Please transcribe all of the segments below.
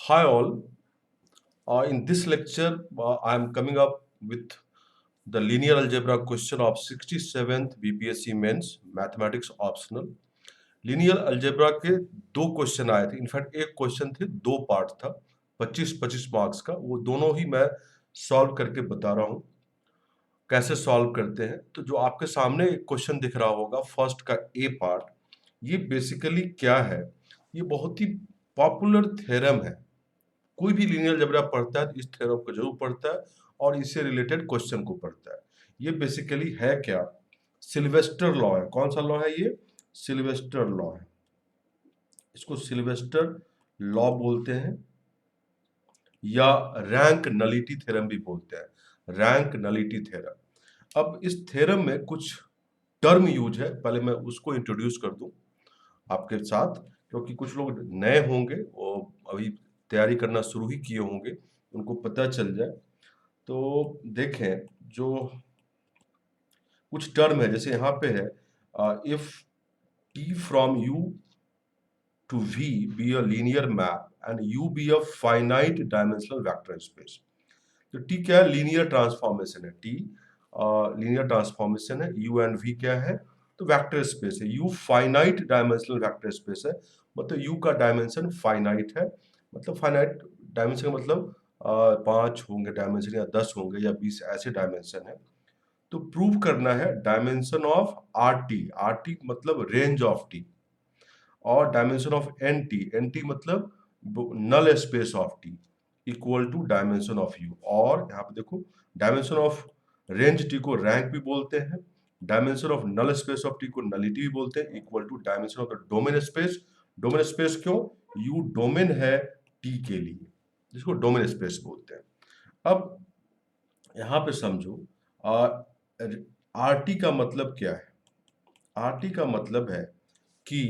Hi all. In this lecture, I am coming up with the linear algebra question of 67th BPSC Mains Mathematics Optional. Linear algebra के दो question आए थे, in fact एक question थे, दो part था, 25-25 marks का। वो दोनों ही मैं सॉल्व करके बता रहा हूँ कैसे सॉल्व करते हैं। तो जो आपके सामने एक क्वेश्चन दिख रहा होगा फर्स्ट का ए पार्ट, ये बेसिकली क्या है? ये बहुत ही पॉपुलर थ्योरम है। कोई भी लीनियर अलजेब्रा पढ़ता है तो इस थ्योरम को जरूर पढ़ता है और इससे रिलेटेड क्वेश्चन को पढ़ता है। ये बेसिकली है क्या? सिल्वेस्टर लॉ है। कौन सा लॉ है ये? सिल्वेस्टर लॉ है। इसको सिल्वेस्टर लॉ बोलते हैं या रैंक नलिटी थ्योरम भी बोलते हैं। Rank nullity theorem. अब इस थ्योरम में कुछ टर्म यूज है, पहले मैं उसको इंट्रोड्यूस कर दूं आपके साथ, क्योंकि कुछ लोग नए होंगे, वो अभी तैयारी करना शुरू ही किए होंगे, उनको पता चल जाए। तो देखें, जो कुछ टर्म है, जैसे यहाँ पे है if T from U to V be a linear map and U be a finite dimensional vector space. तो टी क्या है? लीनियर ट्रांसफॉर्मेशन है। टी लीनियर ट्रांसफॉर्मेशन है। यू एंड वी क्या है? तो वेक्टर स्पेस है। U finite dimensional vector space है, मतलब यू का डायमेंशन फाइनाइट है। मतलब फाइनाइट डायमेंशन का मतलब 5 होंगे डायमेंशन, या 10 होंगे, या 20, ऐसे डायमेंशन है। तो प्रूव करना है dimension of R T. R T मतलब रेंज ऑफ टी, और dimension of N T. N T मतलब null space of T equal to dimension of U. और यहाँ पे देखो, डायमेंशन ऑफ रेंज टी को रैंक भी बोलते हैं, dimension of null space of T को नलिटी भी बोलते हैं, equal to dimension of the domain space. Domain space क्यों? यू डोमेन है टी के लिए, जिसको डोमेन स्पेस बोलते हैं। अब यहाँ पे समझो, आर टी का मतलब क्या है? आर टी का मतलब है कि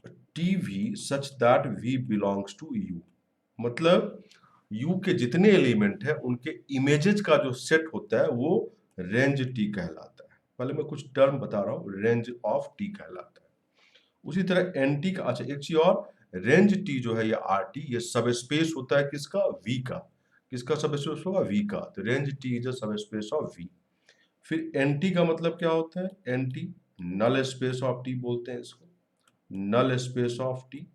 T V such that V belongs to U. मतलब यू के जितने एलिमेंट है उनके इमेजेस का जो सेट होता है वो रेंज टी कहलाता है। पहले मैं कुछ टर्म बता रहा हूँ, रेंज ऑफ टी कहलाता है। उसी तरह एन टी का, अच्छा एक चीज और, रेंज टी जो है या आर टी, ये सब स्पेस होता है किसका? वी का। किसका सब स्पेस होगा? वी का। तो range T is a subspace of V. फिर एन टी का मतलब क्या होता है? N T null space of T बोलते हैं इसको, नल स्पेस ऑफ टी।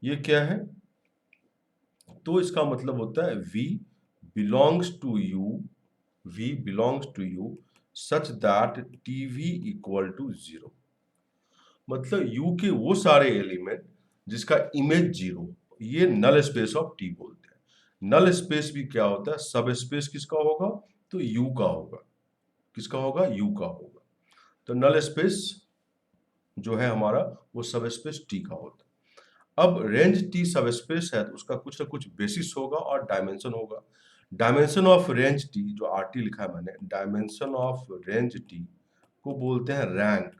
ये क्या है? तो इसका मतलब होता है V belongs to U, V belongs to U such that T V equal to 0। मतलब यू के वो सारे एलिमेंट जिसका इमेज 0, ये नल स्पेस ऑफ टी बोलते हैं। नल स्पेस भी क्या होता है? सब स्पेस किसका होगा? तो यू का होगा। किसका होगा? यू का होगा। तो नल स्पेस जो है हमारा, वो सब स्पेस टी का होता है। अब रेंज टी सब स्पेस है तो उसका कुछ ना कुछ बेसिस होगा और डायमेंशन होगा। डायमेंशन ऑफ रेंज टी, जो आर टी लिखा है मैंने, डायमेंशन ऑफ रेंज टी को बोलते हैं रैंक।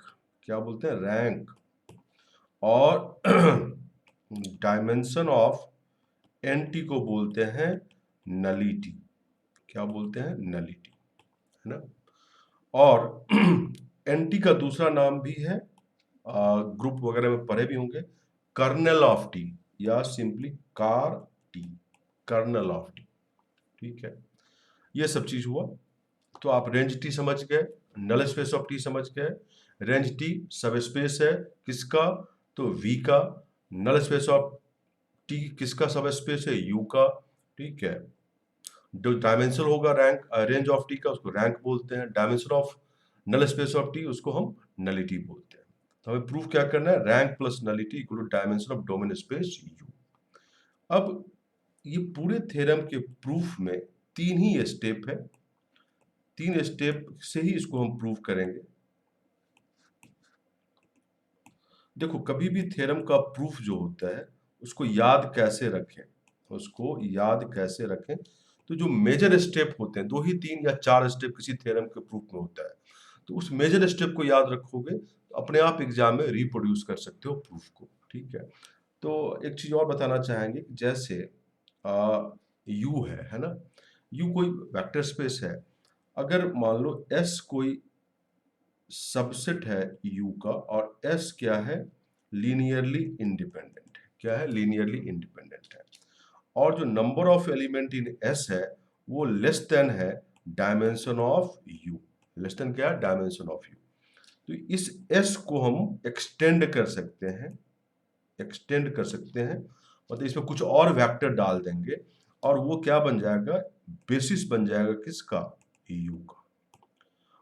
क्या बोलते हैं? रैंक। और डायमेंशन ऑफ एन टी को बोलते हैं नलिटी। क्या बोलते हैं? नलिटी, है ना। और एन टी का दूसरा नाम भी है, ग्रुप वगैरह में पढ़े भी होंगे, कर्नल ऑफ टी, या simply ker T, kernel of T. ठीक है, ये सब चीज हुआ। तो आप रेंज टी समझ गए, नल स्पेस ऑफ टी समझ गए। रेंज टी सब स्पेस है किसका? तो वी का। नल स्पेस ऑफ टी किसका सब स्पेस है? यू का। ठीक है। जो डायमेंशन होगा रैंक, रेंज ऑफ टी का, उसको रैंक बोलते हैं। Dimension of null space of T, उसको हम नलिटी बोलते हैं। तो हमें प्रूफ क्या करना है? Rank plus nullity equal to dimension of domain space U. अब ये पूरे थ्योरम के प्रूफ में 3 ही स्टेप है, 3 स्टेप से ही इसको हम प्रूफ करेंगे। देखो, कभी भी थ्योरम का प्रूफ जो होता है उसको याद कैसे रखें, उसको याद कैसे रखें? तो जो मेजर स्टेप होते हैं, 2 ही 3 या 4 स्टेप किसी थ्योरम के प्रूफ में होता है, तो उस मेजर स्टेप को याद रखोगे तो अपने आप एग्जाम में रिप्रोड्यूस कर सकते हो प्रूफ को। ठीक है। तो एक चीज और बताना चाहेंगे, जैसे यू है ना। यू कोई वेक्टर स्पेस है। अगर मान लो एस कोई सबसेट है U का, और S क्या है, लीनियरली इंडिपेंडेंट है। क्या है, लीनियरली इंडिपेंडेंट है। और जो number of element in S है वो लेस देन है dimension of U। Less than क्या है, डायमेंशन ऑफ U। तो इस S को हम एक्सटेंड कर सकते हैं, एक्सटेंड कर सकते हैं, मतलब इसमें कुछ और वेक्टर डाल देंगे और वो क्या बन जाएगा, बेसिस बन जाएगा किसका, U का।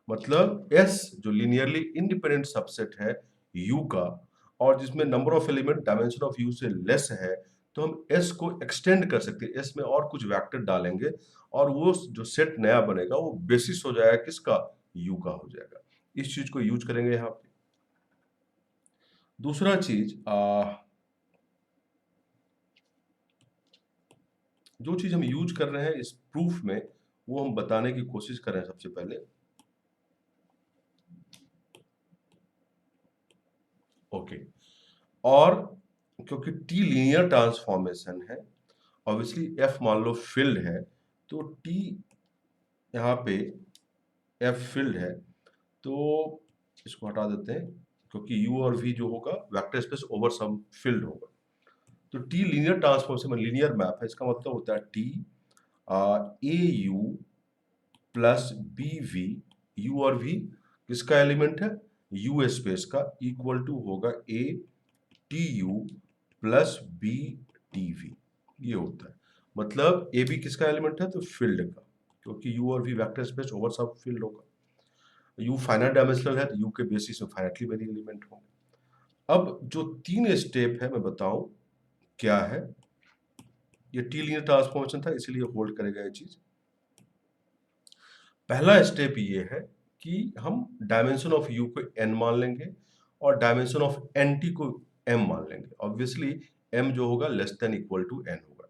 मतलब S जो लीनियरली इंडिपेंडेंट सबसेट है U का, और जिसमें number of element dimension of U से लेस है, तो हम S को एक्सटेंड कर सकते हैं, S में और कुछ वेक्टर डालेंगे और वो जो सेट नया बनेगा वो बेसिस हो जाएगा किसका, U का हो जाएगा। इस चीज को यूज करेंगे यहाँ पे। दूसरा चीज, जो चीज हम यूज कर रहे हैं इस प्रूफ में, वो हम बताने की कोशिश कर रहे हैं सबसे पहले। ओके, और क्योंकि टी लीनियर ट्रांसफॉर्मेशन है, ऑब्वियसली एफ मान लो फील्ड है, तो टी यहाँ पे एफ फील्ड है, तो इसको हटा देते हैं, क्योंकि यू और वी जो होगा vector space over some field होगा। तो टी लीनियर ट्रांसफॉर्मेशन में लीनियर मैप है, इसका मतलब होता है T A U plus B V, U और वी किसका एलिमेंट है, यू स्पेस का, इक्वल टू होगा A T U plus B T V. ये होता है, मतलब ए बी किसका एलिमेंट है, तो फील्ड का, क्योंकि यू और वी वेक्टर स्पेस ओवर सब फील्ड होगा। यू फाइनाइट डायमेंशनल है तो यू के बेसिस में फाइनाइटली वेरी एलिमेंट होंगे। अब जो तीन स्टेप है मैं बताऊं क्या है। ये टी लीनियर ट्रांसफॉर्मेशन था इसलिए होल्ड करेगा ये चीज। पहला स्टेप ये है कि हम डायमेंशन ऑफ यू को n मान लेंगे और डायमेंशन ऑफ एन टी को m मान लेंगे। ऑब्वियसली m जो होगा less than equal to n होगा।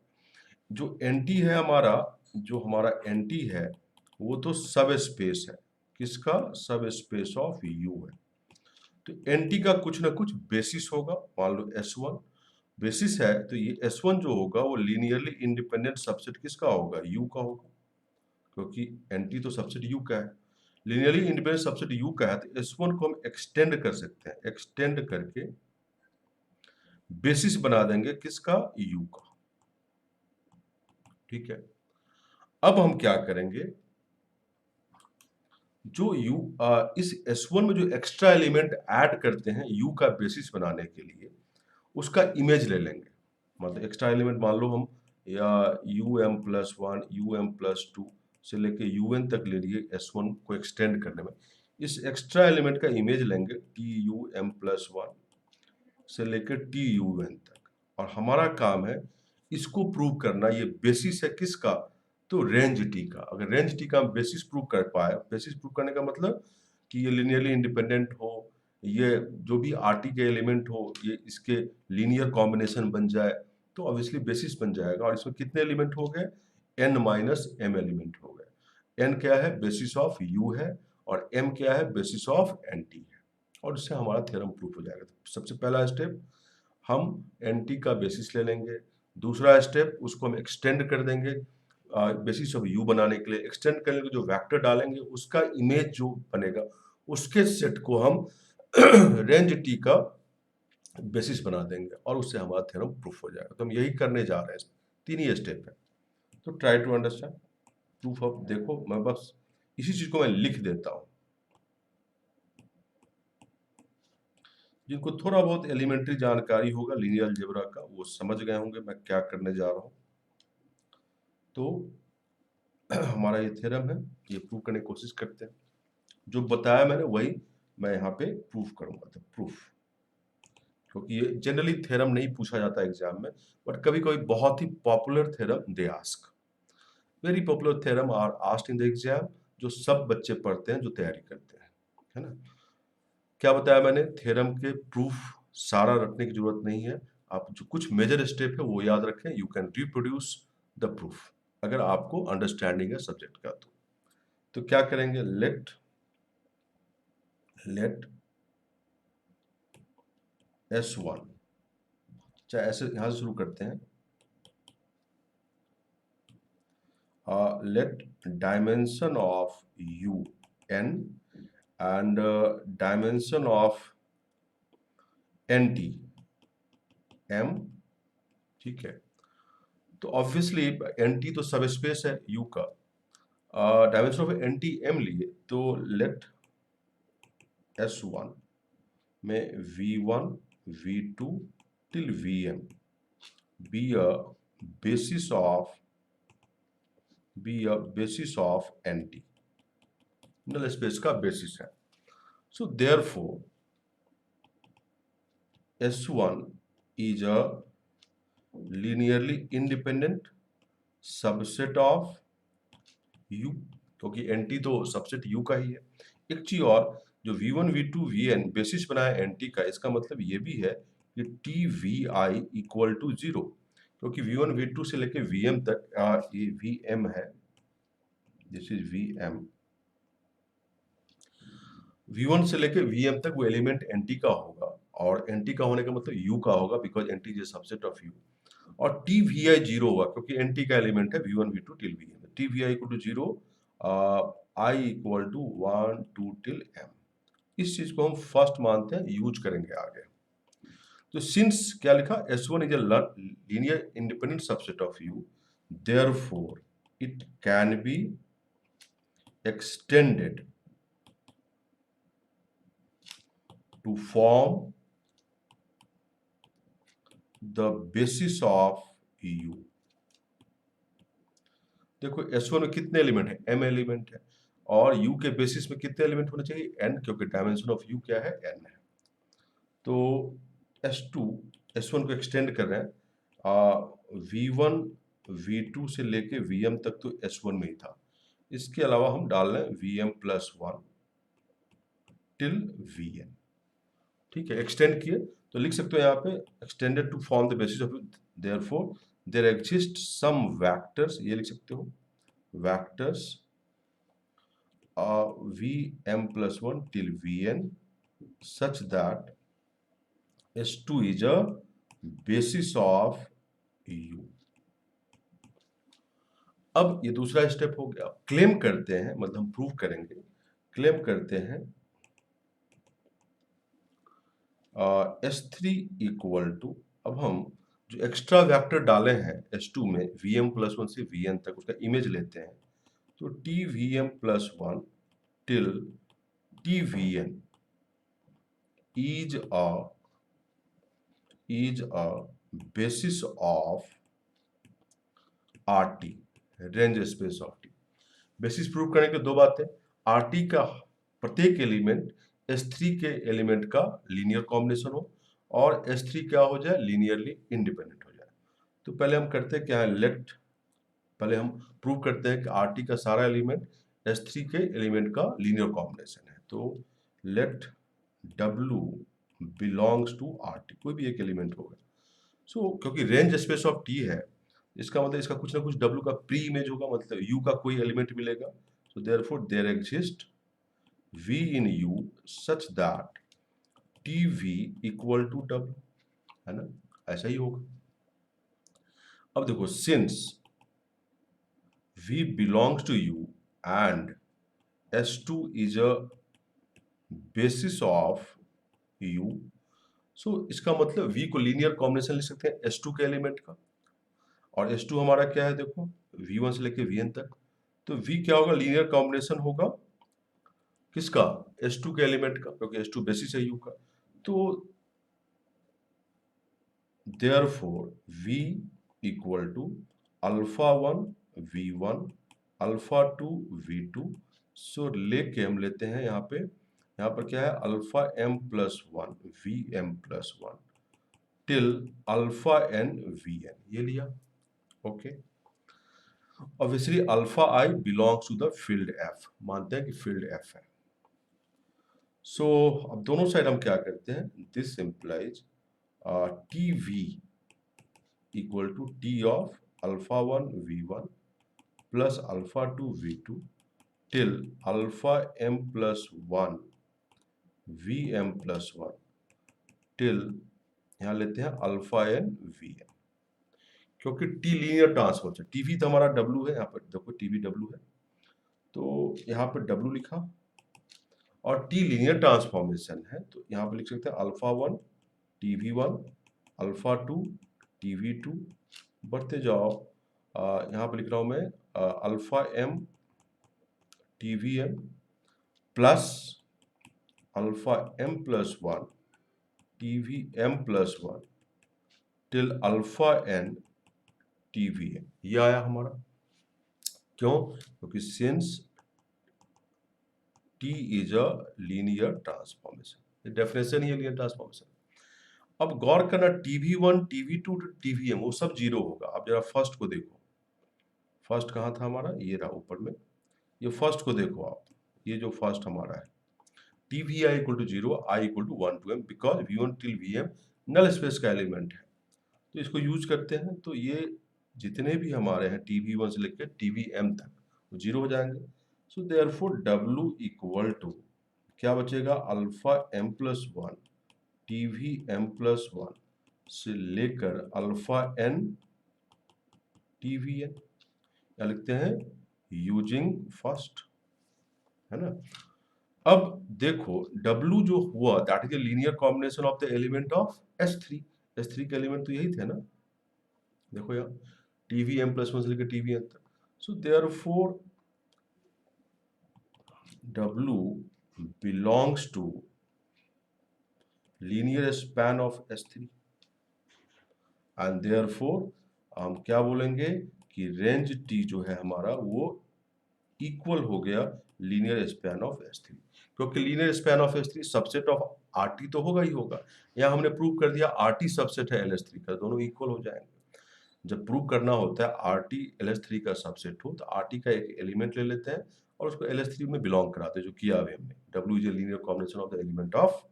जो एन टी है हमारा, जो हमारा एन टी है वो तो सब स्पेस है, किसका, सब स्पेस ऑफ यू है। तो एन टी का कुछ ना कुछ बेसिस होगा, मान लो S1 बेसिस है, तो ये S1 जो होगा वो लीनियरली इंडिपेंडेंट सबसेट किसका होगा, U का होगा, क्योंकि एंटी तो सबसेट U का है। लीनियरली इंडिपेंडेंट सबसेट U का है तो S1 को हम एक्सटेंड कर सकते हैं, एक्सटेंड करके बेसिस बना देंगे किसका, U का। ठीक है, अब हम क्या करेंगे, जो इस S1 में जो एक्स्ट्रा एलिमेंट ऐड करते हैं U का बेसिस बनाने के लिए, उसका इमेज ले लेंगे। मतलब एक्स्ट्रा एलिमेंट मान लो हम या um+1 um+2 से लेके un तक ले लिए S1 को एक्सटेंड करने में। इस एक्स्ट्रा एलिमेंट का इमेज लेंगे TUM+1 से लेकर TUN तक, और हमारा काम है इसको प्रूव करना, ये बेसिस है किसका, तो रेंज टी का। अगर रेंज टी का हम बेसिस प्रूव कर पाए, बेसिस प्रूव करने का मतलब कि ये लिनियरली इंडिपेंडेंट हो, ये जो भी आरटी के एलिमेंट हो ये इसके लीनियर कॉम्बिनेशन बन जाए, तो ऑब्वियसली बेसिस बन जाएगा। और इसमें कितने एलिमेंट हो गए, n-m एलिमेंट हो गए। n क्या है, बेसिस ऑफ u है, और m क्या है, बेसिस ऑफ nt है, और इससे हमारा थ्योरम प्रूफ हो जाएगा। तो सबसे पहला स्टेप हम nt का बेसिस ले लेंगे। दूसरा स्टेप उसको हम एक्सटेंड कर देंगे, बेसिस ऑफ u बनाने के लिए एक्सटेंड करने के जो वेक्टर डालेंगे उसका इमेज जो बनेगा उसके सेट को हम रेंज टी का बेसिस बना देंगे, और उससे हमारा थ्योरम प्रूफ हो जाएगा। तो हम यही करने जा रहे हैं, तीन ही स्टेप है। तो try to understand proof of, देखो मैं बस इसी चीज को मैं लिख देता हूं, जिनको थोड़ा बहुत एलिमेंट्री जानकारी होगा लीनियर अलजेब्रा का वो समझ गए होंगे मैं क्या करने जा रहा हूं। तो हमारा ये थ्योरम है, ये प्रूव करने की कोशिश करते हैं। जो बताया मैंने वही मैं यहाँ पे प्रूफ करूंगा। तो प्रूफ, क्योंकि ये जनरली थ्योरम नहीं पूछा जाता एग्जाम में, बट कभी कभी बहुत ही popular theorem they ask, very popular theorem are asked in the exam, जो सब बच्चे पढ़ते हैं जो तैयारी करते हैं, है ना। क्या बताया मैंने, थ्योरम के प्रूफ सारा रखने की जरूरत नहीं है, आप जो कुछ मेजर स्टेप है वो याद रखें, you can reproduce the proof अगर आपको अंडरस्टैंडिंग है सब्जेक्ट का। तो क्या करेंगे, लेट S1, चाहे ऐसे यहां से शुरू करते हैं, let dimension of UN and dimension of NT M, ठीक है। तो ऑब्वियसली NT तो सब स्पेस है U का, डायमेंशन ऑफ NT M लिए तो लेट S1 में V1 V2 till Vm be a basis of NT, नल स्पेस का बेसिस है। So therefore S1 is a linearly independent subset of U, क्योंकि NT तो सबसेट U का ही है। एक चीज और, जो V1 V2 Vn बेसिस बनाया NT का, इसका मतलब ये भी है कि TVI इक्वल टू 0, क्योंकि V1 V2 से लेके Vm तक ये Vm है, दिस इज Vm, V1 से लेके Vm तक वो एलिमेंट NT का होगा, और NT का होने का मतलब U का होगा, because NT is subset of U। और TVI 0 होगा क्योंकि NT का एलिमेंट है V1 V2 till Vm, TVI equal to 0, I equal to 1 2 till M। इस चीज को हम फर्स्ट मानते हैं, यूज करेंगे आगे। तो सिंस क्या लिखा, S1 is a linear independent subset of U, therefore it can be extended to form the basis of U। देखो S1 में कितने एलिमेंट है, M एलिमेंट है, और U के बेसिस में कितने एलिमेंट होने चाहिए, N, क्योंकि डायमेंशन ऑफ U क्या है, N है। तो S2 S1 को एक्सटेंड कर रहे हैं, V1 V2 से लेके Vm तक तो S1 में ही था, इसके अलावा हम डाल रहे हैं Vm+1 till Vn, ठीक है। एक्सटेंड किए तो लिख सकते हो यहाँ पे, extended to form the basis of, therefore there exist some vectors, ये लिख सकते हो, vectors Vm+1 till Vn such that S2 is a basis of U। अब ये दूसरा स्टेप हो गया, क्लेम करते हैं, मतलब हम प्रूव करेंगे, क्लेम करते हैं S3 इक्वल टू, अब हम जो एक्स्ट्रा वेक्टर डाले हैं S2 में Vm+1 से Vn तक, उसका इमेज लेते हैं, तो TVm+1 till TVn is a basis of RT, range space of T। Basis prove करने के दो बातें, RT का प्रत्येक एलिमेंट S3 के एलिमेंट का लीनियर कॉम्बिनेशन हो, और S3 क्या हो जाए, लीनियरली इंडिपेंडेंट हो जाए। तो पहले हम करते हैं क्या है, लेट, पहले हम प्रूव करते हैं कि RT का सारा एलिमेंट S3 के एलिमेंट का लीनियर कॉम्बिनेशन है। तो let W belongs to RT, कोई भी एक एलिमेंट होगा। सो क्योंकि रेंज स्पेस ऑफ T है, इसका मतलब इसका कुछ ना कुछ W का प्री इमेज होगा, मतलब U का कोई एलिमेंट मिलेगा। So therefore there exist V in U such that TV equal to W, है ना, ऐसा ही होगा। अब देखो, since V belongs to U and S2 is a basis of U, सो इसका मतलब V को लीनियर कॉम्बिनेशन लिख सकते हैं S2 के एलिमेंट का, और S2 हमारा क्या है, देखो V1 से लेके Vn तक, तो V क्या होगा, लीनियर कॉम्बिनेशन होगा किसका, S2 के एलिमेंट का, क्योंकि S2 बेसिस है U का। तो therefore V equal to α1 V1 α2 V2, so लेके हम लेते हैं यहाँ पे, यहाँ पर क्या है, αm+1 Vm+1 till αn Vn, ये लिया, okay. Obviously αi belongs to the field F, मानते हैं कि फील्ड F है। सो अब दोनों साइड हम क्या करते हैं, this implies TV equal to T of α1 V1 plus α2 V2 till αm+1 Vm+1 till, यहाँ लेते हैं αn Vn, क्योंकि T लीनियर ट्रांसफर है, TV तो हमारा W है, यहाँ पर देखो TV W है, तो यहाँ पर W लिखा, और टी लीनियर ट्रांसफॉर्मेशन है, तो यहाँ पे लिख सकते हैं अल्फा 1 TV1, अल्फा 2 TV2, बढ़ते जाओ यहाँ पे लिख रहा हूँ मैं alpha m TVm plus alpha m plus 1 TVm plus 1 till alpha n TVm। ये आया हमारा, क्यों? क्योंकि since T is a linear transformation, ये डेफिनेशन ही है लीनियर ट्रांसफॉर्मेशन। अब गौर करना, TV1 TV2 TVm वो सब जीरो होगा। अब जरा फर्स्ट को देखो, फर्स्ट कहाँ था हमारा, ये रहा ऊपर में। ये फर्स्ट को देखो आप, ये जो फर्स्ट हमारा है TVi equal to 0, i equal to 1 to m, because V1 till Vm null space का एलिमेंट है, तो इसको यूज करते हैं। तो ये जितने भी हमारे हैं TV1 से लेकर TVm तक वो जीरो हो जाएंगे। So therefore W equal to क्या बचेगा, alpha m plus 1 TVm plus 1 से लेकर अल्फा n TVn, या लिखते हैं यूजिंग फर्स्ट, है ना। अब देखो W जो हुआ that is a linear combination of the element of S3। S3 के एलिमेंट तो यही थे ना, देखो यहाँ TVm प्लस 1 से लेकर TVn तक। सो therefore W belongs to linear span of S3 and therefore हम क्या बोलेंगे कि रेंज T जो है हमारा वो इक्वल हो गया लीनियर स्पैन ऑफ S3, क्योंकि linear span of S3 subset of RT तो होगा ही होगा। यहाँ हमने प्रूव कर दिया RT सबसेट है LS3 का, दोनों इक्वल हो जाएंगे। जब प्रूव करना होता है RT LS3 का सबसेट हो, तो RT का एक एलिमेंट ले लेते हैं और उसको LS3 में बिलोंग कराते हैं, जो किया अभी हमने। W is a linear combination of the element of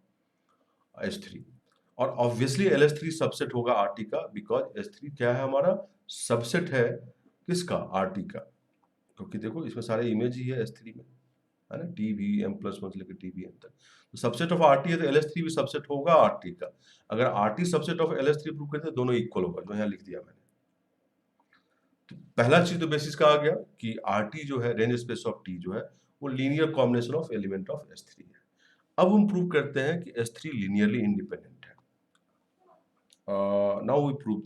S3, और ऑब्वियसली LS3 सबसेट होगा RT का, बिकॉज S3 क्या है हमारा, सबसेट है किसका, RT का। क्योंकि देखो इसमें सारे इमेज ही है S3 में, है ना, TVm प्लस 1 से लेकर TVm तक। तो सबसेट ऑफ RT है, तो LS3 भी सबसेट होगा RT का। अगर RT subset of LS3 prove करते हैं, दोनों इक्वल होगा, जो यहाँ लिख दिया मैंने। तो पहला चीज तो बेसिस का आ गया कि RT जो है, रेंज स्पेस ऑफ T जो है, वो linear combination of element of S3 है। अब हम प्रूव करते हैं कि S3 लीनियरली इंडिपेंडेंट है। Now we prove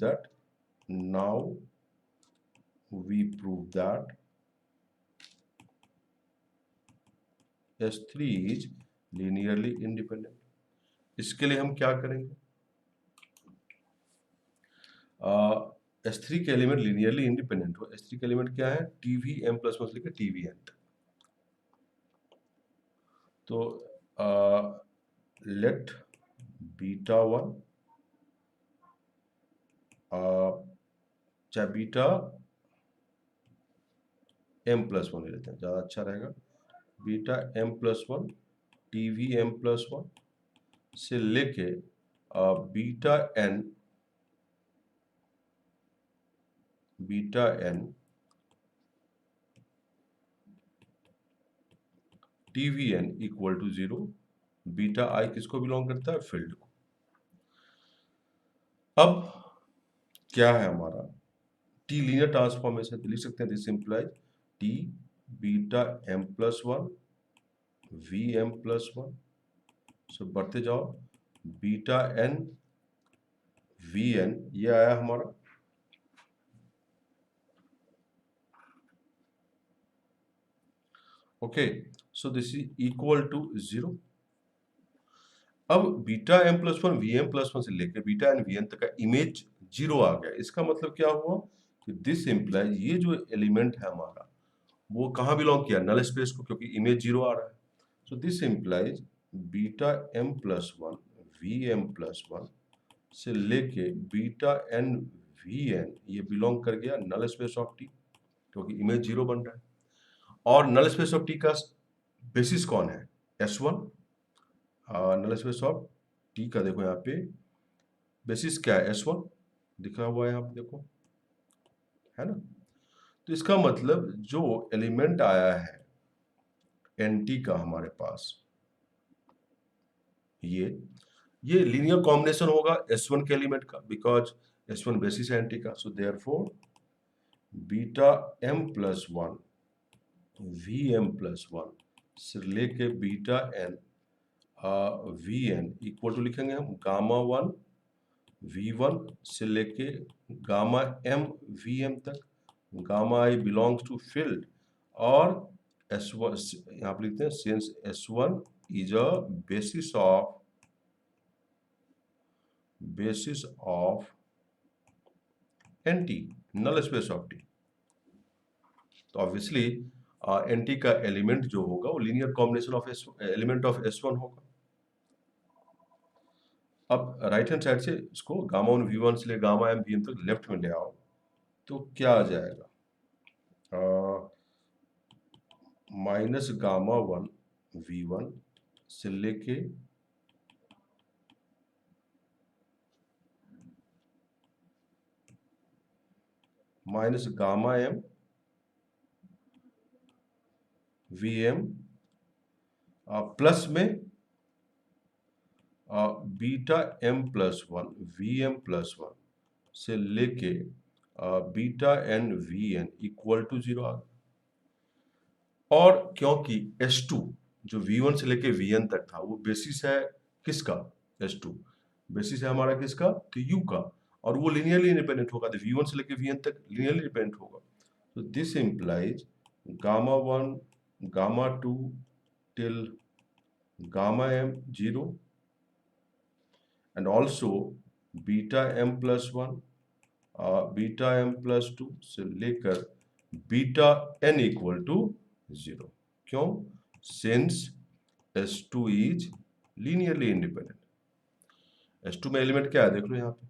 that S3 is linearly independent। इसके लिए हम क्या करेंगे, S3 के एलिमेंट लीनियरली इंडिपेंडेंट हो। S3 के एलिमेंट क्या है, TVm प्लस 1 से लेकर TVn तक। तो लेट बीटा 1 चाहे बीटा m प्लस 1 ले लेते हैं, ज़्यादा अच्छा रहेगा। Beta m plus 1 TVm plus 1 से लेके beta n TVn equal to 0। Beta i किसको बिलोंग करता है, फील्ड को। अब क्या है हमारा, T लीनियर ट्रांसफॉर्मेशन, तो लिख सकते हैं this implies T beta m plus 1 Vm plus 1। So बढ़ते जाओ, बीटा n Vn, ये आया हमारा। Okay, so this is equal to 0। अब beta m plus 1 Vm plus 1 से लेकर बीटा n Vn तक का इमेज 0 आ गया। इसका मतलब क्या हुआ कि दिस इंप्लाइज ये जो एलिमेंट है हमारा, वो कहाँ बिलोंग किया, नल स्पेस को, क्योंकि इमेज 0 आ रहा है। So this implies beta m plus 1 Vm plus 1 से लेके बीटा n Vn, ये बिलोंग कर गया नल स्पेस ऑफ T, क्योंकि इमेज 0 बन रहा है। और नल स्पेस ऑफ T का बेसिस कौन है, S1। Null space of T का देखो यहाँ पे बेसिस क्या है, S1 दिखा हुआ है यहाँ पे, देखो, है ना। तो इसका मतलब जो एलिमेंट आया है NT का हमारे पास, ये लीनियर कॉम्बिनेशन होगा S1 के एलिमेंट का, बिकॉज S1 बेसिस है NT का। So therefore beta m plus 1 Vm plus 1 से लेके beta N V N equal to लिखेंगे हम गामा वन वी वन से लेके गामा एम वी एम तक, gamma I belongs to field, और एस वन यहाँ पर लिखते हैं since S one is a basis of NT, null space of T। तो ऑब्वियसली NT का एलिमेंट जो होगा वो linear combination of element of S1 होगा। अब राइट हैंड साइड से इसको गामा वन V1 से ले गामा एम वी एम तक लेफ्ट में ले आओ तो क्या आ जाएगा, माइनस गामा वन V1 से लेके minus gamma M V M plus में beta M plus one V M plus one से लेके beta N V N equal to 0 आ गया। और क्योंकि S2 जो V1 से लेके Vn तक था वो बेसिस है किसका, S2 बेसिस है हमारा किसका, तो U का, और वो लीनियरली इंडिपेंडेंट होगा, तो V1 से लेके Vn तक लीनियरली इंडिपेंडेंट होगा। तो this implies gamma one gamma two till gamma M 0 and also beta M plus one beta M plus two से लेकर बीटा एन इक्वल टू 0। क्यों, since S2 is linearly independent. S2 में element क्या है देख लो यहाँ पे,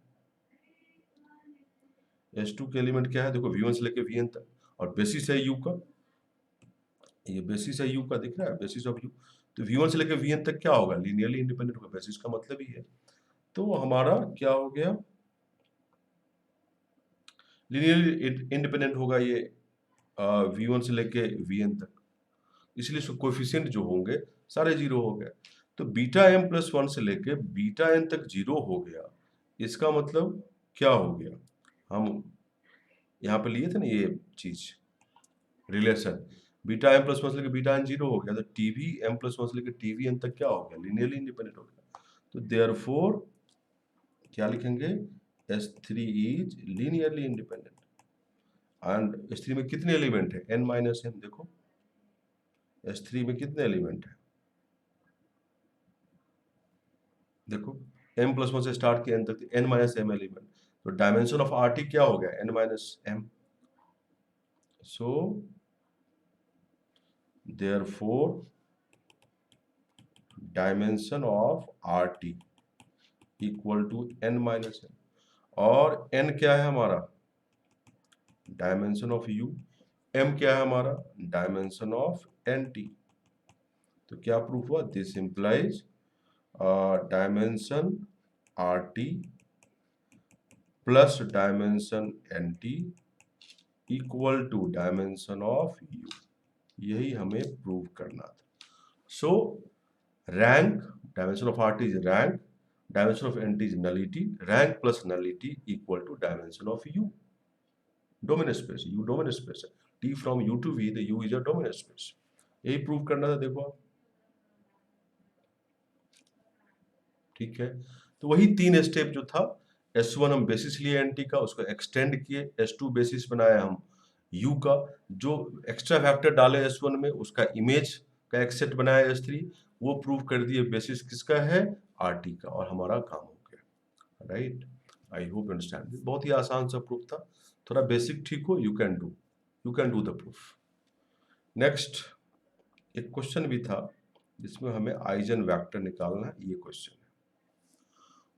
S2 के एलिमेंट क्या है देखो, V1 से लेकर Vn तक, और बेसिस है U का, ये बेसिस है U का, दिख रहा है बेसिस ऑफ U। तो V1 से लेकर Vn तक क्या होगा, लीनियरली इंडिपेंडेंट होगा, बेसिस का मतलब ही है। तो हमारा क्या हो गया, लीनियरली इंडिपेंडेंट होगा ये V1 से लेके Vn तक, इसलिए इसके कोएफिशिएंट जो होंगे सारे 0 हो गए। तो बीटा एम प्लस वन से लेके बीटा एन तक 0 हो गया, इसका मतलब क्या हो गया, हम यहाँ पे लिए थे ना ये चीज relation, beta M plus one से लेके बीटा एन 0 हो गया, तो टीवी एम प्लस वन से लेके टीवी एन तक क्या हो गया, लीनियरली इंडिपेंडेंट हो गया। तो देयरफॉर क्या लिखेंगे, S3 is linearly independent. And S3 में कितने एलिमेंट है, n माइनस m, देखो S3 में कितने एलिमेंट है, देखो m प्लस वन से स्टार्ट किया n तक, n माइनस m एलिमेंट, तो डायमेंशन ऑफ RT क्या हो गया, n minus m। So therefore dimension of RT equal to n minus m, और n क्या है हमारा, डायमेंशन ऑफ U, m क्या है हमारा, डायमेंशन ऑफ NT। तो क्या प्रूफ हुआ, this implies dimension RT plus dimension NT equal to dimension of U, यही हमें प्रूव करना था। So rank, dimension of RT is rank, dimension of NT is nullity, rank plus nullity equal to dimension of U, domain space, U domain space है, T from U to V, the U is a domain space, यही prove करना था। देखो आप, ठीक है, तो वही 3 स्टेप जो था, S1 हम बेसिस लिए NT का, उसको एक्सटेंड किए, S2 बेसिस बनाया हम U का, जो एक्स्ट्रा फैक्टर डाले S1 में उसका इमेज का एक सेट बनाया S3, वो प्रूव कर दिए बेसिस किसका है, RT का, और हमारा काम हो गया। राइट, आई होप अंडरस्टैंड, बहुत ही आसान सा प्रूफ था, थोड़ा बेसिक ठीक हो, you can do the proof. Next एक क्वेश्चन भी था जिसमें हमें आइजन वेक्टर निकालना है, ये question,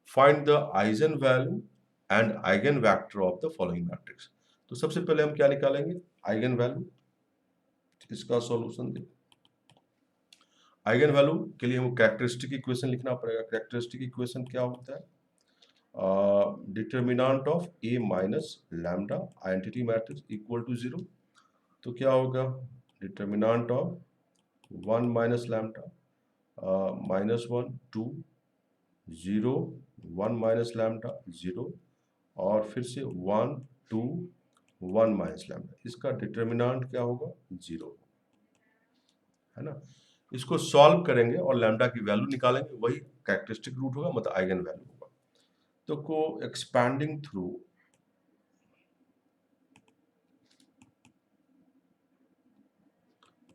find the eigen value and eigen vector of the following matrix. तो सबसे पहले हम क्या निकालेंगे, आइगन वैल्यू, इसका सॉल्यूशन देखो। आइगन वैल्यू के लिए हमको कैरेक्टरिस्टिक इक्वेशन लिखना पड़ेगा। कैरेक्टरिस्टिक इक्वेशन क्या होता है, determinant of A minus lambda identity matrix equal to 0। तो क्या होगा, determinant of 1 minus lambda minus 1 2 0 1 minus lambda 0, और फिर से 1 2 1 माइनस लैम्डा, इसका डिटर्मिनेंट क्या होगा, 0, है ना। इसको सॉल्व करेंगे और लैम्डा की वैल्यू निकालेंगे, वही कैरेक्टरिस्टिक रूट होगा, मतलब आइगन वैल्यू होगा। तो को एक्सपैंडिंग थ्रू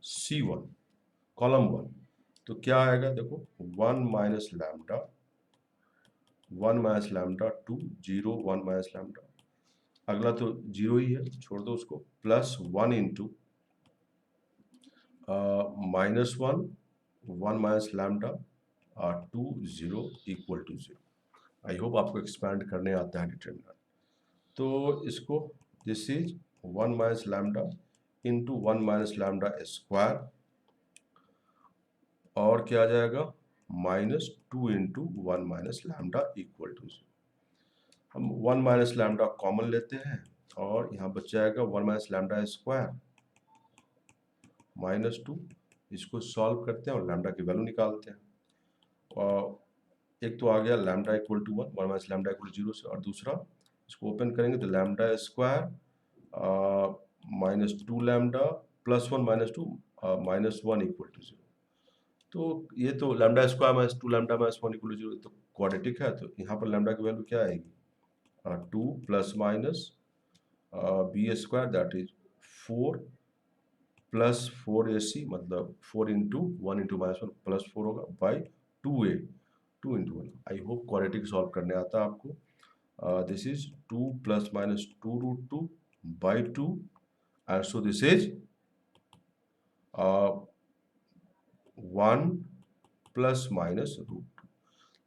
C1 कॉलम 1, तो क्या आएगा देखो, 1 माइनस लैम्डा 2 0 1 माइनस लैम्डा, अगला तो जीरो ही है, छोड़ दो उसको, plus 1 into -1 1 minus lambda 2 0 equal to 0। I hope आपको एक्सपैंड करने आता है डिटरमिनेंट। तो इसको this is 1 minus lambda into 1 minus lambda square, और क्या आ जाएगा -2 into 1 minus lambda equal to 0। हम 1 माइनस लैम्डा कॉमन लेते हैं और यहाँ बच जाएगा 1 माइनस लैम्डा स्क्वायर -2, इसको सॉल्व करते हैं और लैम्डा की वैल्यू निकालते हैं। और एक तो आ गया lambda equal to 1 minus lambda equal to 0 से, और दूसरा इसको ओपन करेंगे तो lambda square -2 lambda plus 1 -2 -1 equal to 0। तो ये तो lambda square -2 lambda -1 equal to 0 तो क्वाड्रेटिक है, तो यहाँ पर लैम्डा की वैल्यू क्या आएगी, 2 plus minus B square that is 4 plus 4ac, मतलब 4 इंटू 1 इंटू -1 प्लस 4 होगा by 2a 2 into 1। I hope quadratic solve करने आता है आपको। This is 2 plus minus 2 root 2 by 2, and so this is 1 plus minus root 2।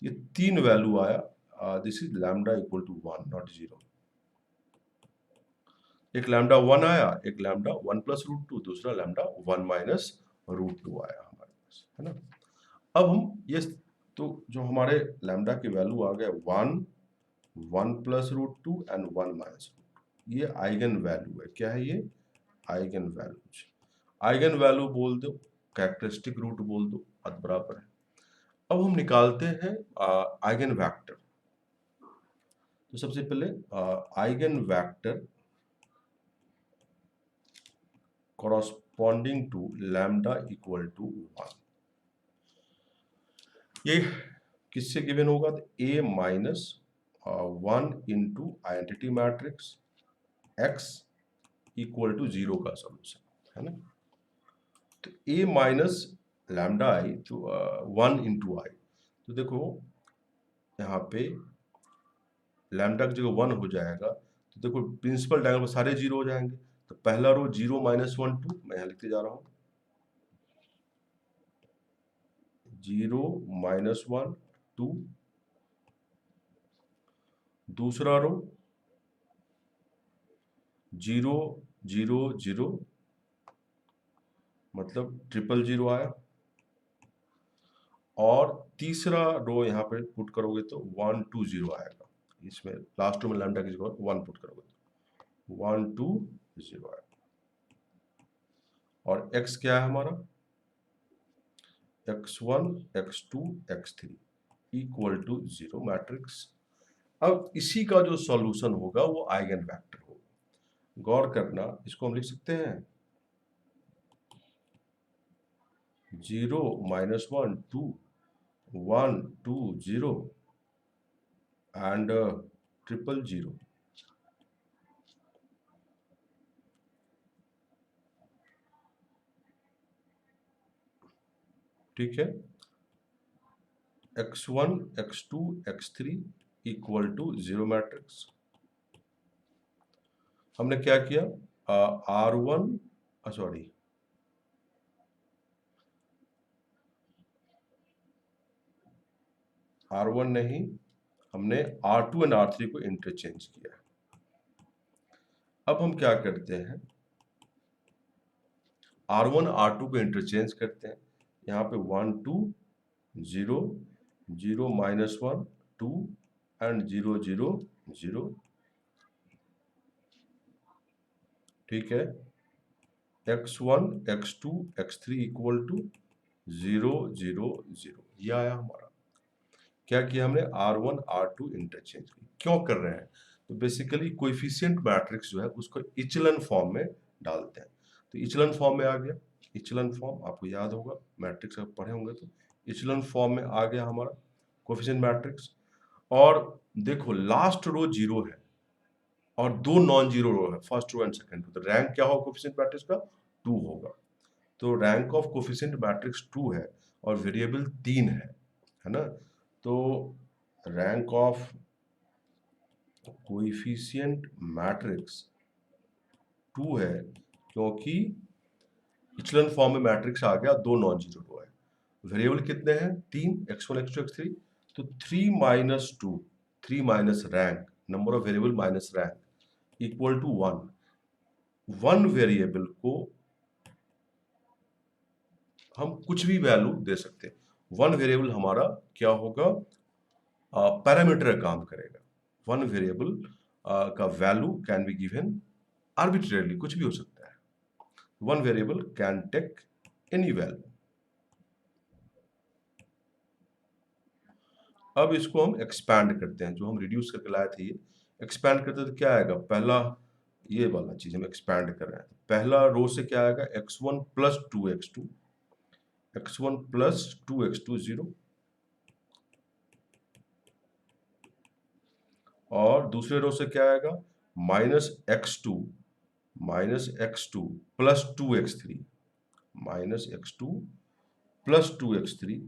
ये तीन value आया। This is lambda equal to 1 not 0। एक लैम्डा 1 आया, एक लैम्डा 1 प्लस रूट 2, दूसरा लैम्डा 1 माइनस रूट 2 आया हमारे पास, है ना। अब हम ये तो जो हमारे लैम्डा की वैल्यू आ गया 1 plus root 2 and 1 minus root 2, ये आइगन वैल्यू है। क्या है ये, आइगन वैल्यू। आइगन वैल्यू बोल दो, कैरेक्टरिस्टिक रूट बोल दो, बात बराबर है। अब हम निकालते हैं आइगन वेक्टर। तो सबसे पहले eigen vector corresponding to lambda equal to 1, ये किससे गिवन होगा, तो a minus 1 into identity matrix x equal to 0 का सॉल्यूशन, है ना। तो a माइनस लैम्डा आई तो 1 इंटू आई, तो देखो यहाँ पे लैम्डा की जगह 1 हो जाएगा, तो देखो प्रिंसिपल डायगोनल पर सारे 0 हो जाएंगे। तो पहला रो 0 माइनस 1 2, मैं यहाँ लिखते जा रहा हूँ 0 माइनस 1 2, दूसरा रो 0 0 0, मतलब 0 आया, और तीसरा रो यहाँ पे पुट करोगे तो 1 2 0 आएगा। इसमें लास्ट में लैम्डा की जगह 1 पुट करोगे तो 1 2 0 आएगा। और x क्या है हमारा, x1 x2 x3 equal to 0 matrix. अब इसी का जो सॉल्यूशन होगा वो आइगन वेक्टर होगा। गौर करना, इसको हम लिख सकते हैं 0 माइनस 1 2 1 2 0 एंड 0 ठीक है। x1 x2 x3 equal to 0 matrix. हमने क्या किया, R1 सॉरी R1 नहीं, हमने R2 एंड R3 को इंटरचेंज किया। अब हम क्या करते हैं, R1 R2 को इंटरचेंज करते हैं। यहाँ पे 1 2 0 0 माइनस 1 2 एंड 0 0 0, ठीक है। x1 x2 x3 equal to 0 0 0, ये आया हमारा। क्या किया हमने, R1 R2 इंटरचेंज की। क्यों कर रहे हैं, तो बेसिकली कोएफिशिएंट मैट्रिक्स जो है उसको इचलन फॉर्म में डालते हैं। तो इचलन फॉर्म में आ गया, इचलन फॉर्म आपको याद होगा, मैट्रिक्स अगर पढ़े होंगे तो इचलन फॉर्म में आ गया हमारा कोफिशिएंट मैट्रिक्स। और देखो लास्ट रो 0 है और 2 नॉन जीरो रो है, first row and second row, तो रैंक क्या होगा कोफिशिएंट मैट्रिक्स का? 2 होगा। तो रैंक ऑफ कोफिशिएंट मैट्रिक्स 2 है और वेरिएबल 3 है ना। तो रैंक ऑफ कोएफिशिएंट मैट्रिक्स 2 है क्योंकि इचलन फॉर्म में मैट्रिक्स आ गया, 2 नॉन जीरो रो है। वेरिएबल कितने हैं? 3, x1 x2 x3। तो 3 minus 2, 3 minus rank, number of variable minus rank equal to 1। One variable को हम कुछ भी वैल्यू दे सकते हैं। वन वेरिएबल हमारा क्या होगा? पैरामीटर का काम करेगा। वन वेरिएबल का value can be given arbitrarily, कुछ भी हो सकता है। One variable can take any value. अब इसको हम एक्सपैंड करते हैं, जो हम रिड्यूस करके लाए थे, ये एक्सपैंड करते तो क्या आएगा? पहला ये वाला चीज हम एक्सपैंड कर रहे हैं, पहला रो से क्या आएगा? x1 plus 2x2, x1 plus 2x2 0, और दूसरे रो से क्या आएगा? -x2 plus 2x3, -x2 plus 2x3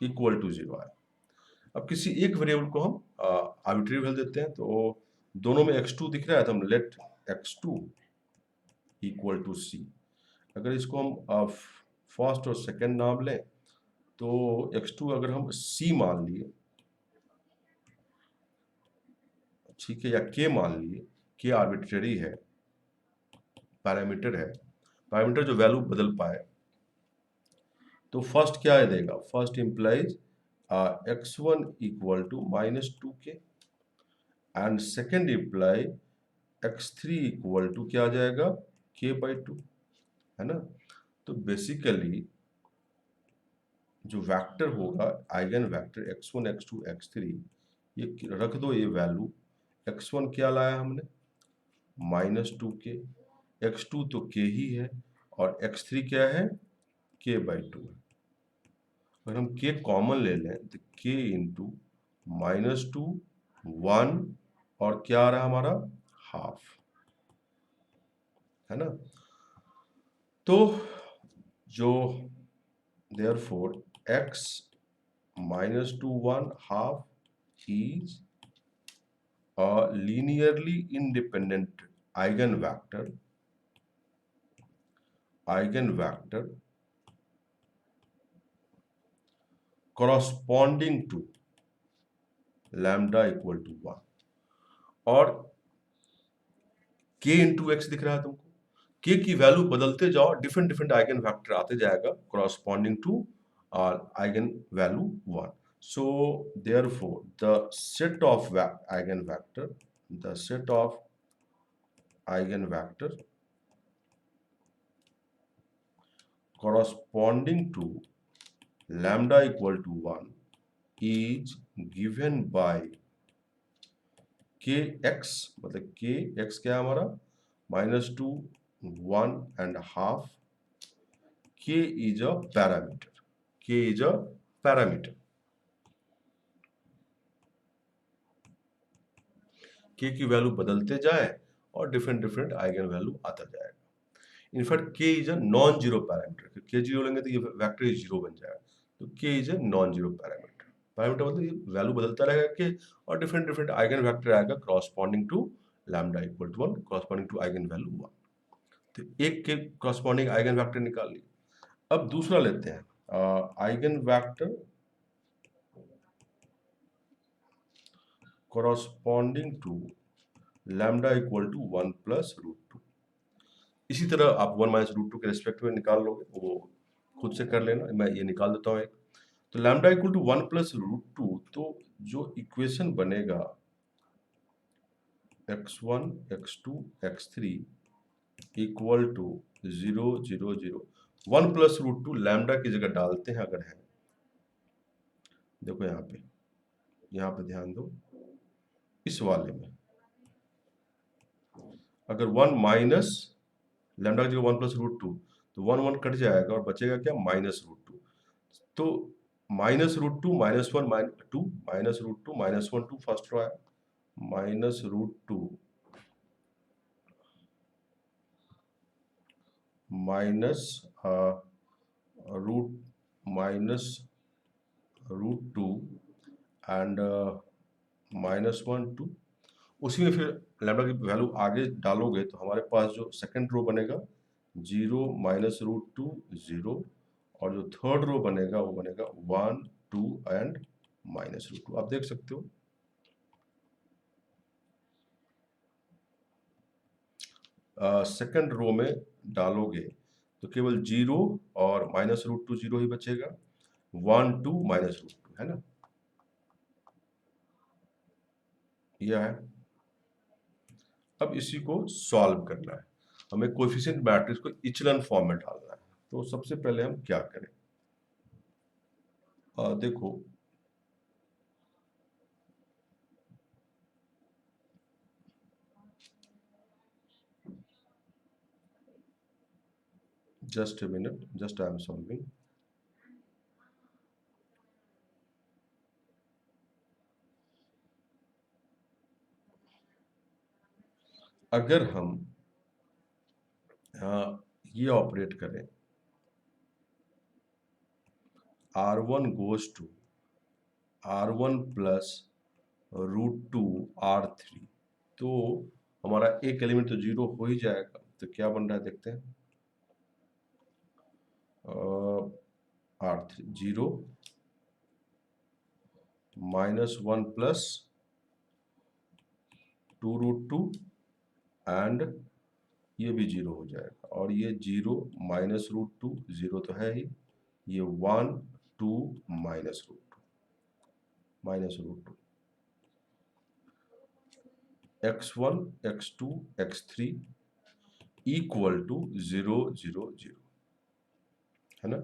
equal to 0 आए। अब किसी एक वेरिएबल को हम आर्बिट्रेरी वैल्यू देते हैं, तो दोनों में x2 दिख रहा है, तो हम late x2 equal to c। अगर इसको हम फर्स्ट और सेकंड नाम लें, तो x2 अगर हम c मान लिए, ठीक है, या k मान लिए, k आर्बिट्रेरी है, पैरामीटर है, पैरामीटर जो वैल्यू बदल पाए, तो फर्स्ट क्या देगा? First implies x1 equal to -2k and second imply x3 equal to क्या आ जाएगा? k/2, है ना। तो बेसिकली जो वेक्टर होगा, eigen vector x1 x2 x3, ये रख दो, ये वैल्यू x1 क्या लाया हमने? -2k, x2 तो k ही है, और x3 क्या है? k/2 है। अगर हम k कॉमन ले लें तो k इंटू -2 1 और क्या आ रहा है हमारा? हाफ, है ना। तो जो therefore x -2 1 half is a linearly independent eigenvector corresponding to lambda equal to 1। और k इंटू एक्स दिख रहा है तुमको, k की वैल्यू बदलते जाओ, डिफरेंट डिफरेंट आइगन वेक्टर आते जाएगा corresponding to eigen value 1। So therefore the set of eigenvector corresponding to lambda equal to 1 is given by kx, मतलब kx क्या है हमारा? -2 1 and half, k is a parameter, k की value बदलते जाए और डिफरेंट डिफरेंट आइगन वैल्यू आता जाएगा। इनफैक्ट k इज a non zero parameter, k zero लेंगे तो ये वेक्टर जीरो बन जाएगा, तो k इज a non zero parameter. Parameter मतलब ये वैल्यू बदलता रहेगा k, और डिफरेंट डिफरेंट आइगन वेक्टर आएगा corresponding to lambda equal to 1, corresponding to eigen value 1। तो एक के corresponding आइगन वेक्टर निकाल लिए। अब दूसरा लेते हैं, eigen vector corresponding to lambda equal to 1 plus √2। इसी तरह आप 1 माइनस √2 के रिस्पेक्ट में निकाल लोगे, वो खुद से कर लेना, मैं ये निकाल देता हूँ एक। तो लैम्डा इक्वल टू 1 प्लस √2, तो जो इक्वेशन बनेगा x1 x2 x3 equal to 0 0 0, 1 plus √2 lambda की जगह डालते हैं अगर है, देखो यहाँ पे ध्यान दो, इस वाले में अगर 1 माइनस लैम्डा की जगह 1 प्लस रूट टू, तो 1 कट जाएगा और बचेगा क्या, माइनस रूट टू। तो minus root two minus one two minus root two minus one two first row आया, minus root two minus root minus root two and minus one two. उसी में फिर लैम्डा की वैल्यू आगे डालोगे तो हमारे पास जो सेकंड रो बनेगा 0 माइनस रूट टू 0, और जो थर्ड रो बनेगा वो बनेगा 1 2 एंड माइनस रूट टू। आप देख सकते हो सेकंड रो में डालोगे तो केवल 0 और माइनस रूट टू 0 ही बचेगा, 1 2 माइनस रूट टू, है ना, यह है। अब इसी को सॉल्व करना है, हमें कोएफिशिएंट मैट्रिक्स को इचलन फॉर्म में डालना है। तो सबसे पहले हम क्या करें, देखो just a minute, just I am solving. अगर हम ये ऑपरेट करें, R1 goes to R1 plus root two R3, तो हमारा एक एलिमेंट तो 0 हो ही जाएगा। तो क्या बन रहा है देखते हैं, R3 0 minus one plus two root two and ये भी 0 हो जाएगा, और ये 0 माइनस रूट टू 0 तो है ही, ये 1 2 minus root two x1 x2 x3 equal to 0 0 0, है ना।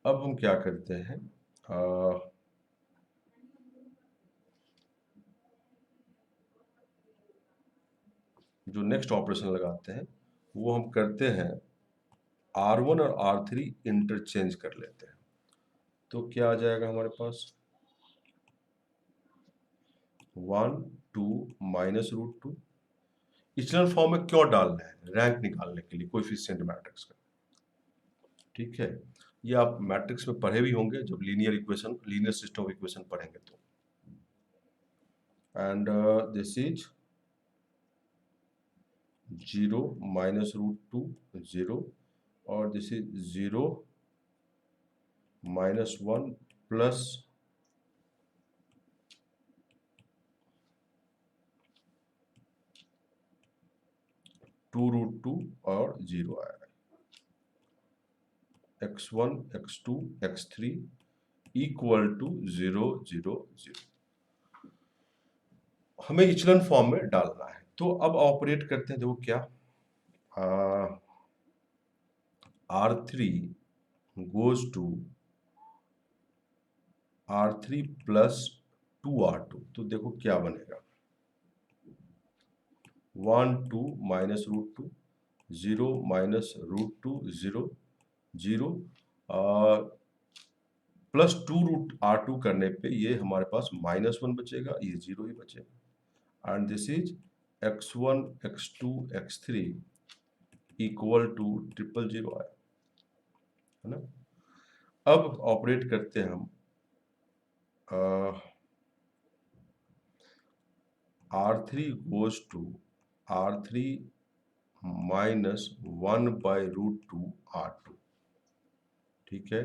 अब हम क्या करते हैं, जो नेक्स्ट ऑपरेशन लगाते हैं वो हम करते हैं, R1 और R3 इंटरचेंज कर लेते हैं। तो क्या आ जाएगा हमारे पास, 1 2 माइनस रूट टू। इचलन फॉर्म में क्यों डालना है, रैंक निकालने के लिए कोएफिशिएंट मैट्रिक्स का, ठीक है। ये आप मैट्रिक्स में पढ़े भी होंगे जब लीनियर सिस्टम ऑफ इक्वेशन पढ़ेंगे तो। And this is 0 minus root two 0, और this is 0 minus one plus two root two और 0 आया, x1 x2 x3 equal to 0 0 0। हमें इचलन फॉर्म में डालना है, तो अब ऑपरेट करते हैं। देखो क्या, R3 goes to R3 plus 2R2, तो देखो क्या बनेगा, 1 2 minus root two 0 minus root two 0 0 plus 2 root R2 करने पे ये हमारे पास माइनस वन बचेगा, ये 0 ही बचेगा, and this is x1 x2 x3 equal to 0 0 आया, है ना। अब ऑपरेट करते हैं हम, R3 goes to R3 minus one by root two R2, ठीक है।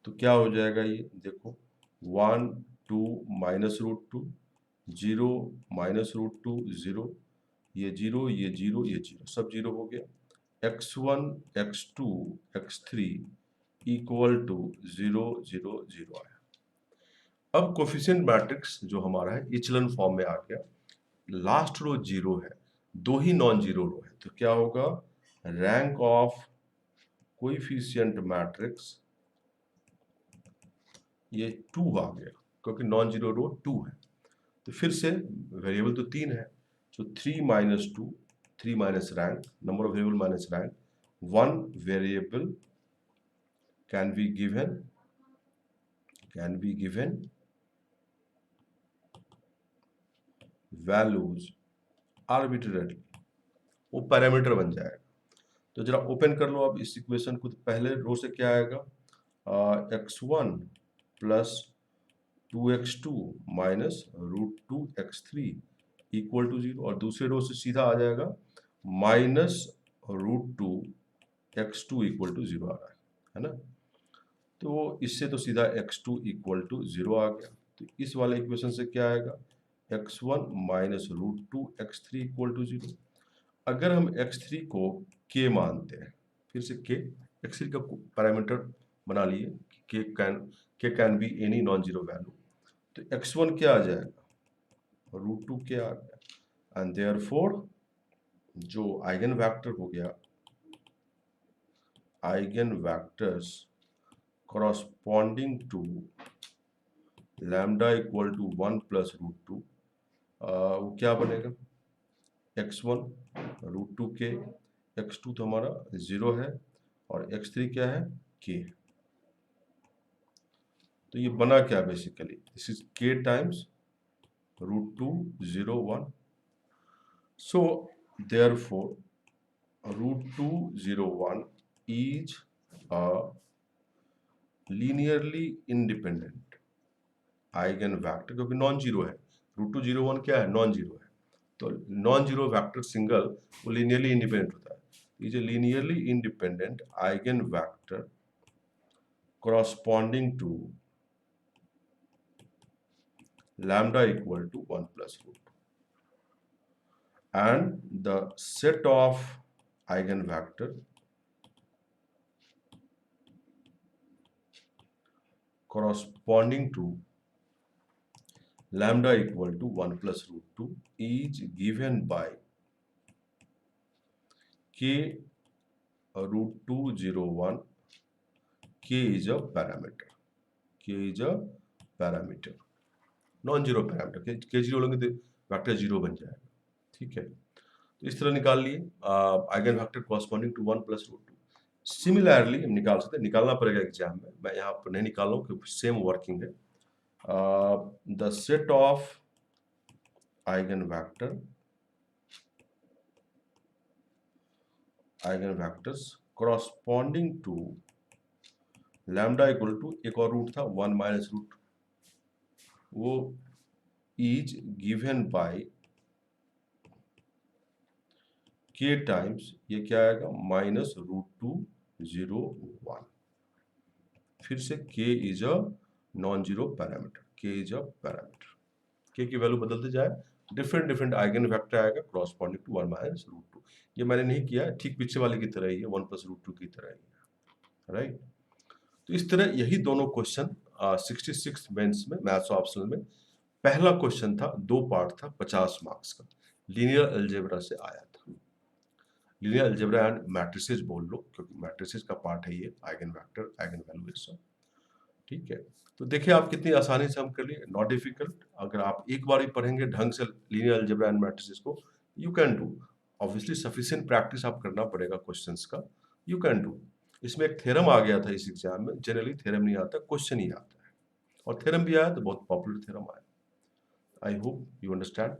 तो क्या हो जाएगा, ये देखो 1 2 minus root two 0 minus root two 0, ये 0 ये 0 ये 0 सब 0 हो गया, x1 x2 x3 equal to 0 0 0 आया। अब कोफिशिएंट मैट्रिक्स जो हमारा है इचलन फॉर्म में आ गया, लास्ट रो 0 है, दो ही नॉन जीरो रो है, तो क्या होगा, रैंक ऑफ कोएफिशिएंट मैट्रिक्स ये 2 आ गया, क्योंकि नॉन जीरो रो 2 है। तो फिर से वेरिएबल तो 3 है, तो 3 minus 2 3 minus rank, number of variable minus rank, one variable can be given values arbitrarily, वो पैरामीटर बन जाएगा। तो जरा ओपन कर लो आप इस इक्वेशन को। तो पहले रो से क्या आएगा, x1 plus 2x2 minus √2x3 equal to 0, और दूसरे रो से सीधा आ जाएगा माइनस √2x2 इक्वल टू 0 आ रहा है ना। तो इससे तो सीधा x2 इक्वल टू 0 आ गया। तो इस वाले इक्वेशन से क्या आएगा, x1 minus √2x3 equal to 0। अगर हम x3 को k मानते हैं, फिर से k, x3 का पैरामीटर बना लिए, k can be any non zero value. तो x1 क्या आ जाएगा, √2k आ गया, एंड देयरफॉर जो आइगन वेक्टर हो गया, eigen vectors corresponding to lambda equal to 1 plus √2, वो क्या बनेगा, x1 √2k, x2 तो हमारा 0 है, और x3 क्या है, k। तो ये बना क्या basically, this is k times √2 0 1। So therefore √2 0 1 is a linearly independent eigen vector, क्योंकि नॉन जीरो है। √2 0 1 क्या है, नॉन जीरो है। तो नॉन जीरो वेक्टर सिंगल वो लीनियरली इंडिपेंडेंट होता है। Is a linearly independent eigen vector corresponding to lambda equal to 1 plus √2, and the set of eigenvector corresponding to lambda equal to 1 plus √2 is given by k √2 0 1, k is a parameter, non zero parameter, k zero लेंगे तो vector zero बन जाएगा। ठीक है, तो इस तरह निकाल लिए eigen vector corresponding to 1 plus √2। Similarly हम निकाल सकते हैं, निकालना पड़ेगा एग्जाम में, मैं यहाँ पर नहीं निकाल रहा हूँ क्योंकि सेम वर्किंग है। The set of eigen vectors corresponding to lambda equal to, एक और रूट था 1 माइनस √2, वो is given by k times, ये क्या आएगा, माइनस √2 0 1। फिर से k इज a non zero parameter, k इज अ पैरामीटर, k की वैल्यू बदलते जाए, डिफरेंट आइगन वेक्टर आएगा कॉरस्पॉन्डिंग टू 1 माइनस √2। ये मैंने नहीं किया, ठीक पीछे वाले की तरह ही है, 1 प्लस √2 की तरह ही है, राइट। तो इस तरह यही दोनों क्वेश्चन 66 मेंस में, मैथ्स ऑप्शनल में पहला क्वेश्चन था, 2 पार्ट था, 50 मार्क्स का, लीनियर अलजेब्रा से आया था। लीनियर अलजेब्रा एंड मैट्रिसेस बोल लो, क्योंकि मैट्रिसेस का पार्ट है ये, आइगन वेक्टर, आइगन वैल्यू, ये सब। ठीक है, तो देखिए आप कितनी आसानी से हम कर लिए, नॉट डिफिकल्ट। अगर आप एक बार ही पढ़ेंगे ढंग से लीनियर अलजेब्रा एंड मैट्रिसेस को, you can do. Obviously sufficient practice आप करना पड़ेगा क्वेश्चंस का, यू कैन डू। इसमें एक थ्योरम आ गया था इस एग्जाम में, जनरली थ्योरम नहीं आता, क्वेश्चन ही आता है, और थ्योरम भी आया तो बहुत पॉपुलर थ्योरम आया। I hope you understand.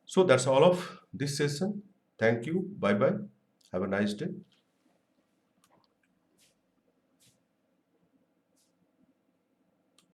So that's all of this session. Thank you. Bye bye. Have a nice day.